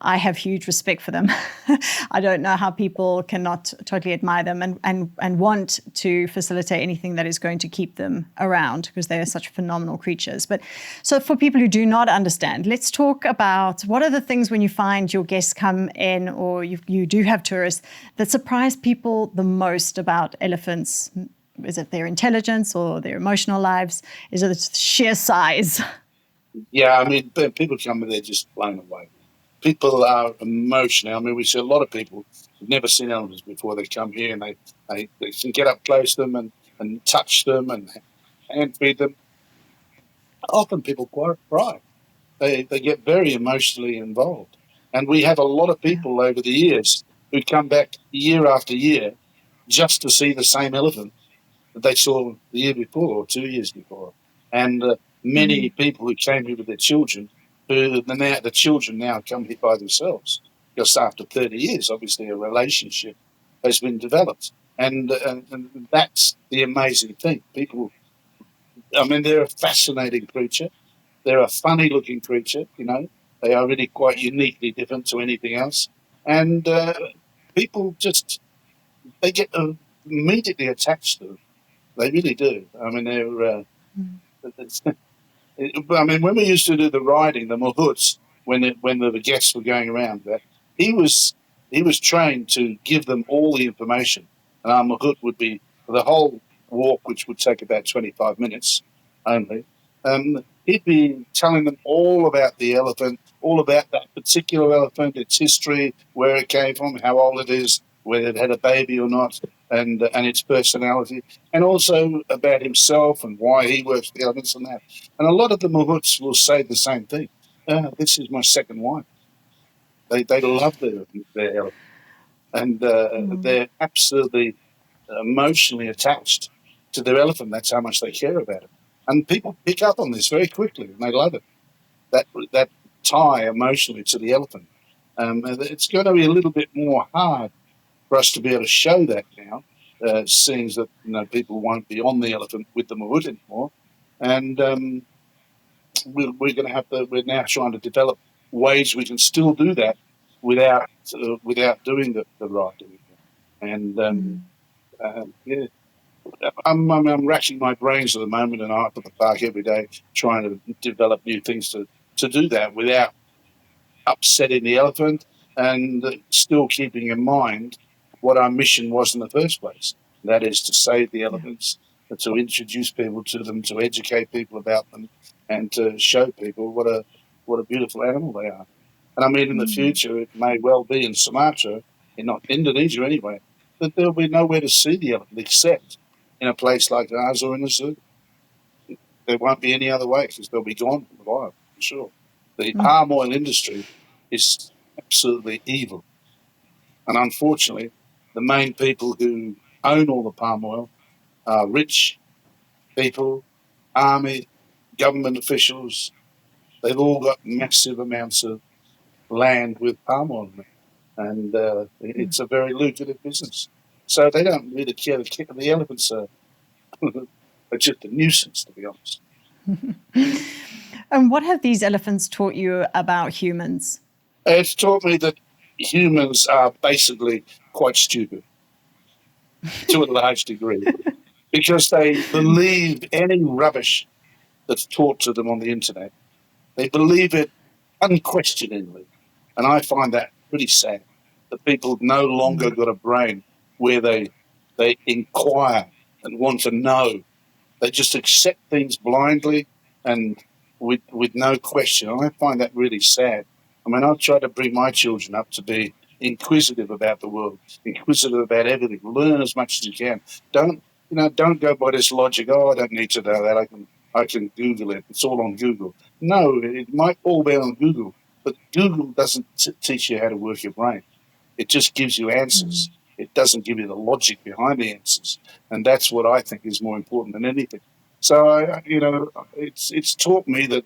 have huge respect for them. I don't know how people cannot totally admire them and want to facilitate anything that is going to keep them around, because they are such phenomenal creatures. But so for people who do not understand, let's talk about what are the things when you find your guests come in, or you do have tourists, that surprise people the most about elephants. Is it their intelligence or their emotional lives? Is it sheer size? Yeah, I mean, people come and they're just blown away. People are emotional. I mean, we see a lot of people who've never seen elephants before. They come here and they can get up close to them and touch them and hand feed them. Often people cry. They get very emotionally involved. And we have a lot of people over the years who come back year after year just to see the same elephant that they saw the year before or 2 years before. And many people who came here with their children, the children now come here by themselves, because after 30 years, obviously a relationship has been developed. And that's the amazing thing. People, I mean, they're a fascinating creature. They're a funny-looking creature, They are really quite uniquely different to anything else. And people they get immediately attached to them. They really do. I mean, I mean, when we used to do the riding, the mahouts, when the guests were going around, he was trained to give them all the information. And our mahout would be for the whole walk, which would take about 25 minutes only. He'd be telling them all about the elephant, all about that particular elephant, its history, where it came from, how old it is, whether it had a baby or not, and its personality, and also about himself and why he works with the elephants and that. And a lot of the mahouts will say the same thing. This is my second wife. They love their elephant, and they're absolutely emotionally attached to their elephant. That's how much they care about it. And people pick up on this very quickly, and they love it. That tie emotionally to the elephant. It's going to be a little bit more hard for us to be able to show that now, seeing that people won't be on the elephant with the mahout anymore, and we're going to have to. We're now trying to develop ways we can still do that without doing the riding. And yeah, I'm racking my brains at the moment, and I'm up at the park every day trying to develop new things to do that without upsetting the elephant, and still keeping in mind what our mission was in the first place. That is to save the elephants, to introduce people to them, to educate people about them, and to show people what a beautiful animal they are. And I mean, in the future, it may well be in Sumatra, in not Indonesia anyway, that there'll be nowhere to see the elephant except in a place like ours or in a zoo. There won't be any other way, because they'll be gone from the wild, for sure. The palm oil industry is absolutely evil. And unfortunately, the main people who own all the palm oil are rich people, army, government officials. They've all got massive amounts of land with palm oil in it. And it's a very lucrative business. So they don't really care to kick the elephants. Are just a nuisance, to be honest. And what have these elephants taught you about humans? It's taught me that humans are basically quite stupid to a large degree, because they believe any rubbish that's taught to them on the internet. They believe it unquestioningly. And I find that pretty sad, that people no longer got a brain where they inquire and want to know. They just accept things blindly and with no question. I find that really sad. I mean, I've tried to bring my children up to be inquisitive about the world, inquisitive about everything. Learn as much as you can. Don't go by this logic. Oh, I don't need to know that. I can Google it. It's all on Google. No, it might all be on Google, but Google doesn't teach you how to work your brain. It just gives you answers. It doesn't give you the logic behind the answers. And that's what I think is more important than anything. So it's taught me that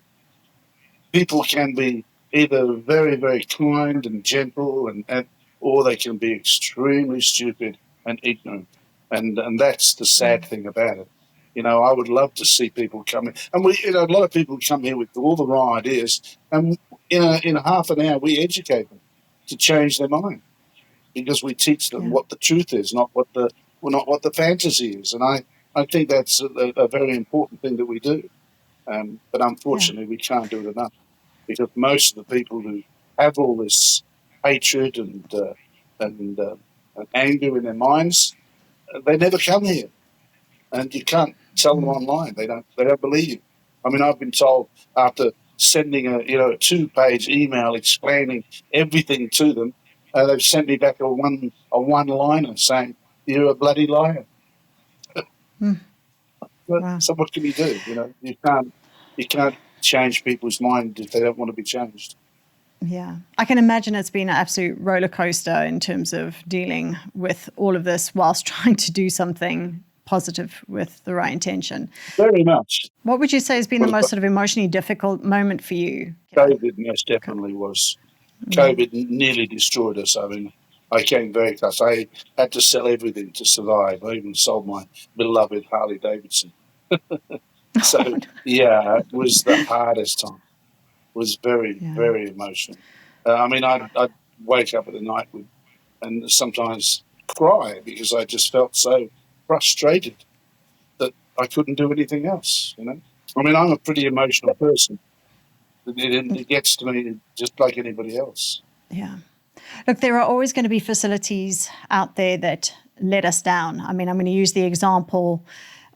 people can be either very, very kind and gentle, and or they can be extremely stupid and ignorant, and that's the sad thing about it. I would love to see people come in, and a lot of people come here with all the wrong ideas, and in half an hour we educate them to change their mind because we teach them Yeah. what the truth is, not what the fantasy is, and I think that's a very important thing that we do, but Yeah. unfortunately we can't do it enough because most of the people who have all this hatred and, uh, and anger in their minds, they never come here, and you can't tell them online. They don't believe you. I mean, I've been told after sending a 2-page email explaining everything to them, they've sent me back a one-liner saying you're a bloody liar. But Wow. so what can you do? You can't change people's mind if they don't want to be changed. Yeah, I can imagine it's been an absolute roller coaster in terms of dealing with all of this whilst trying to do something positive with the right intention. Very much. What would you say has been the Well, most sort of emotionally difficult moment for you? COVID most definitely was. COVID nearly destroyed us. I mean, I came very close. I had to sell everything to survive. I even sold my beloved Harley Davidson. So, yeah, it was the hardest time. It was very, Yeah. very emotional. I mean, I'd wake up at the night and sometimes cry because I just felt so frustrated that I couldn't do anything else. I mean, I'm a pretty emotional person. It gets to me just like anybody else. Yeah. Look, there are always going to be facilities out there that let us down. I mean, I'm going to use the example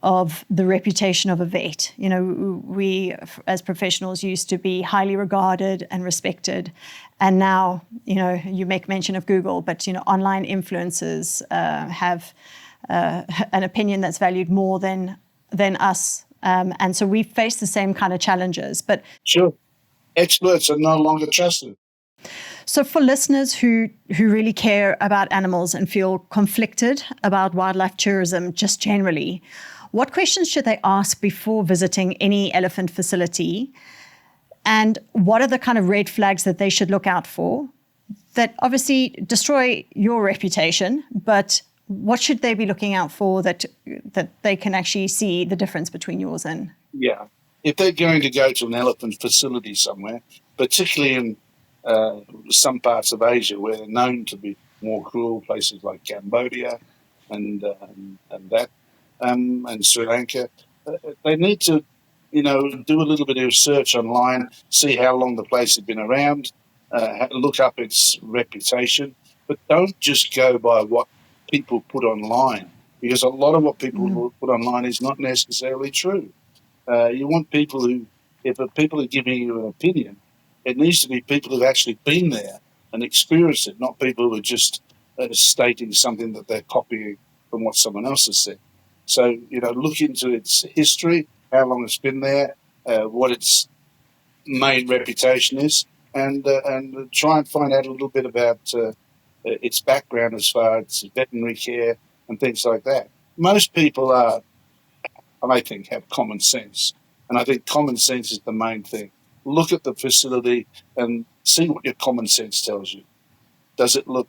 of the reputation of a vet. We as professionals used to be highly regarded and respected. And now, you make mention of Google, but, online influencers have an opinion that's valued more than us. And so we face the same kind of challenges. But Sure. Experts are no longer trusted. so for listeners who really care about animals and feel conflicted about wildlife tourism just generally, what questions should they ask before visiting any elephant facility? And what are the kind of red flags that they should look out for that obviously destroy your reputation, but what should they be looking out for that they can actually see the difference between yours and? Yeah. If they're going to go to an elephant facility somewhere, particularly in some parts of Asia where they're known to be more cruel, places like Cambodia and Sri Lanka, they need to, do a little bit of research online, see how long the place has been around, look up its reputation, but don't just go by what people put online, because a lot of what people put online is not necessarily true. You want people if people are giving you an opinion, it needs to be people who've actually been there and experienced it, not people who are just stating something that they're copying from what someone else has said. So, look into its history, how long it's been there, what its main reputation is, and try and find out a little bit about its background as far as veterinary care and things like that. Most people I think, have common sense. And I think common sense is the main thing. Look at the facility and see what your common sense tells you. Does it look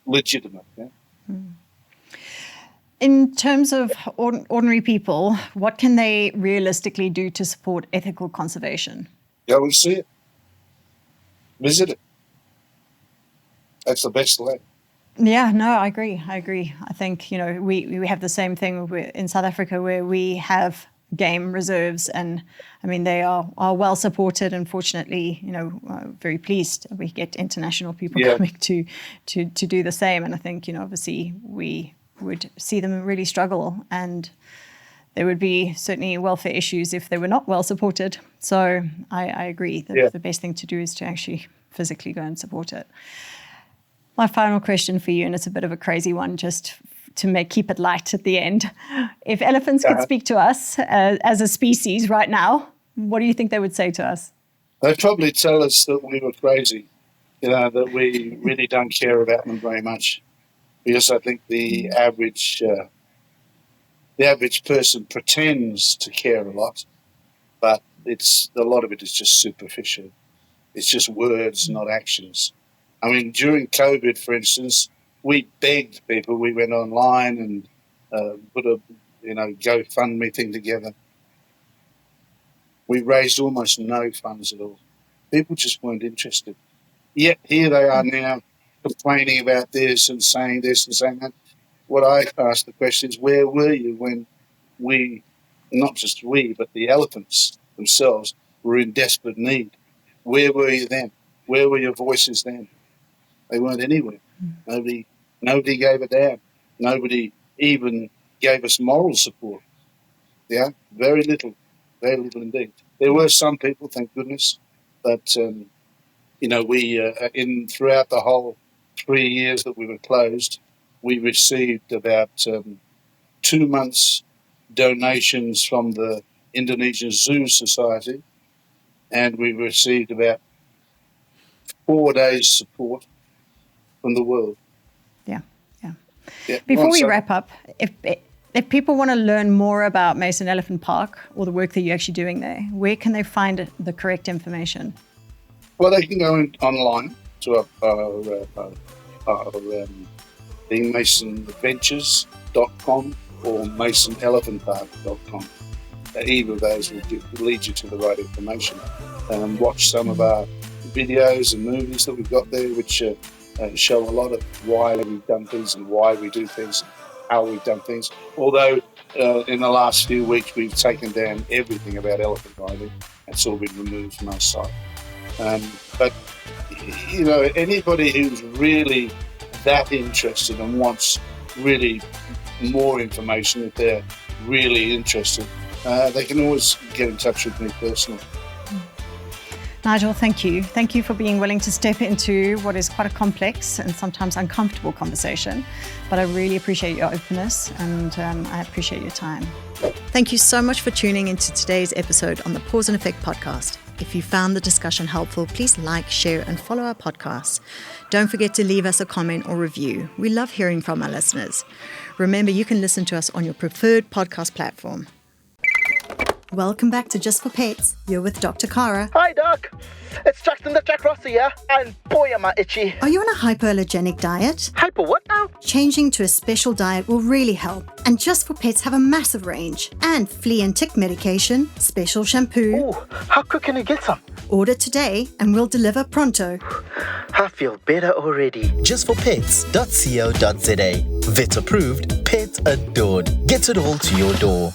legitimate? Yeah? In terms of ordinary people, what can they realistically do to support ethical conservation? Go and see it. Visit it. That's the best way. Yeah, no, I agree. I think, we have the same thing in South Africa where we have game reserves and, I mean, they are well supported and fortunately, very pleased we get international people coming to do the same. And I think, obviously we would see them really struggle and there would be certainly welfare issues if they were not well supported. So I agree that the best thing to do is to actually physically go and support it. My final question for you, and it's a bit of a crazy one, just to keep it light at the end. If elephants could speak to us as a species right now, what do you think they would say to us? They'd probably tell us that we were crazy, that we really don't care about them very much. Because I think the average the average person pretends to care a lot, but a lot of it is just superficial. It's just words, not actions. I mean, during COVID, for instance, we begged people. We went online and put a GoFundMe thing together. We raised almost no funds at all. People just weren't interested. Yet here they are now complaining about this and saying that. What I ask the question is, where were you when we, not just we, but the elephants themselves were in desperate need? Where were you then? Where were your voices then? They weren't anywhere. Nobody gave a damn. Nobody even gave us moral support. Yeah, very little indeed. There were some people, thank goodness, but we throughout the whole 3 years that we were closed, we received about 2 months donations from the Indonesian Zoo Society, and we received about 4 days support from the world. Yeah. Before we wrap up, if people want to learn more about Mason Elephant Park or the work that you're actually doing there, where can they find the correct information? Well, they can go online to our masonadventures.com or masonelephantpark.com. Either of those will lead you to the right information. Watch some of our videos and movies that we've got there, which show a lot of why we've done things and why we do things, how we've done things. Although in the last few weeks we've taken down everything about elephant riding. It's all been removed from our site. But anybody who's really that interested and wants really more information, if they're really interested, they can always get in touch with me personally. Nigel, thank you. Thank you for being willing to step into what is quite a complex and sometimes uncomfortable conversation. But I really appreciate your openness and I appreciate your time. Thank you so much for tuning into today's episode on the Pause and Effect podcast. If you found the discussion helpful, please like, share, and follow our podcast. Don't forget to leave us a comment or review. We love hearing from our listeners. Remember, you can listen to us on your preferred podcast platform. Welcome back to Just for Pets. You're with Dr. Cara. Hi, Doc. It's Justin the Jack Rossi here, and boy, am I itchy. Are you on a hypoallergenic diet? Hyper what now? Changing to a special diet will really help. And Just for Pets have a massive range. And flea and tick medication, special shampoo. Ooh, how quick can you get some? Order today and we'll deliver pronto. I feel better already. Justforpets.co.za. Vet approved, pet adored. Get it all to your door.